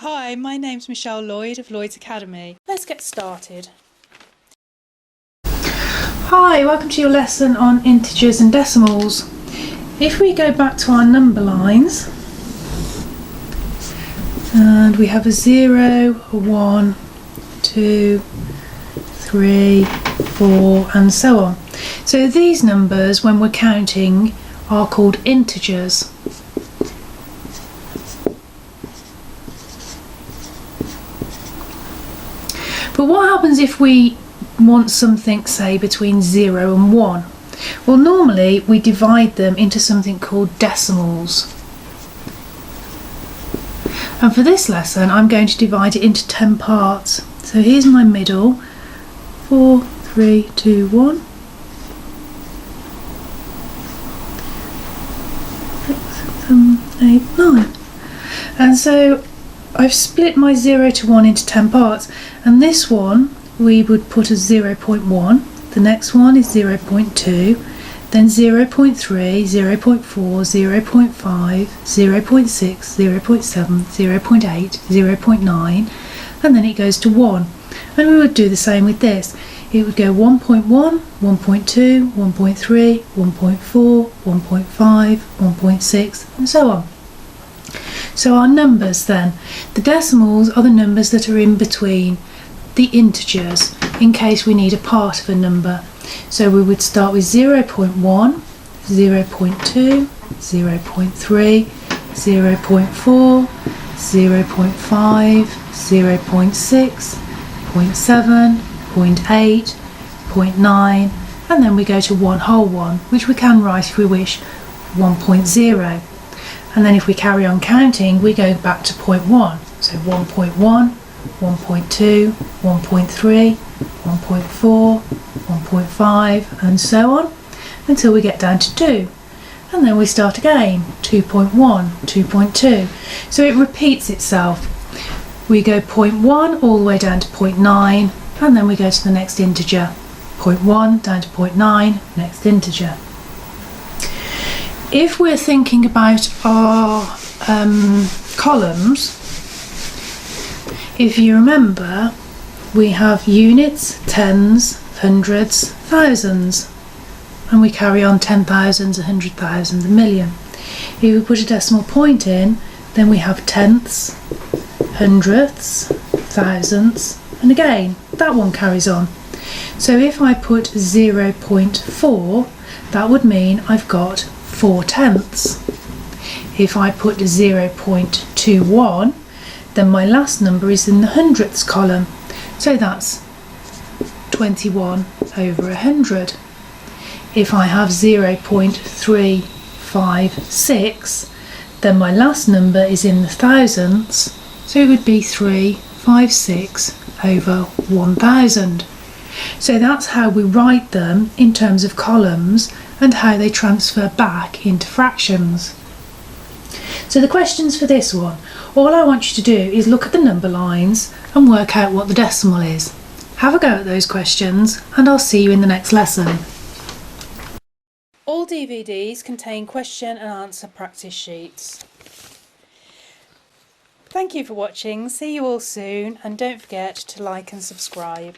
Hi, my name's Michelle Lloyd of Lloyd's Academy. Let's get started. Hi, welcome to your lesson on integers and decimals. If we go back to our number lines, and we have a 0, a 1, 2, 3, 4 and so on. So these numbers, when we're counting, are called integers. But what happens if we want something, say, between 0 and 1? Well, normally we divide them into something called decimals. And for this lesson, I'm going to divide it into 10 parts. So here's my middle, 4, 3, 2, 1. 6, 7, 8, 9. And so I've split my 0 to 1 into 10 parts, and this one we would put as 0.1, the next one is 0.2, then 0.3, 0.4, 0.5, 0.6, 0.7, 0.8, 0.9, and then it goes to 1. And we would do the same with this. It would go 1.1, 1.2, 1.3, 1.4, 1.5, 1.6 and so on. So our numbers then, the decimals are the numbers that are in between the integers in case we need a part of a number. So we would start with 0.1, 0.2, 0.3, 0.4, 0.5, 0.6, 0.7, 0.8, 0.9, and then we go to one whole one, which we can write if we wish 1.0. And then if we carry on counting, we go back to 0.1. So 1.1, 1.2, 1.3, 1.4, 1.5 and so on until we get down to 2. And then we start again, 2.1, 2.2. So it repeats itself. We go 0.1 all the way down to 0.9 and then we go to the next integer. 0.1 down to 0.9, next integer. If we're thinking about our columns, if you remember, we have units, tens, hundreds, thousands, and we carry on 10,000s, 100,000s, a million. If we put a decimal point in, then we have tenths, hundredths, thousandths, and again, that one carries on. So if I put 0.4, that would mean I've got 4 tenths. If I put 0.21, then my last number is in the hundredths column, so that's 21 over 100. If I have 0.356, then my last number is in the thousandths, so it would be 356 over 1000. So that's how we write them in terms of columns and how they transfer back into fractions. So the questions for this one, all I want you to do is look at the number lines and work out what the decimal is. Have a go at those questions and I'll see you in the next lesson. All DVDs contain question and answer practice sheets. Thank you for watching, see you all soon and don't forget to like and subscribe.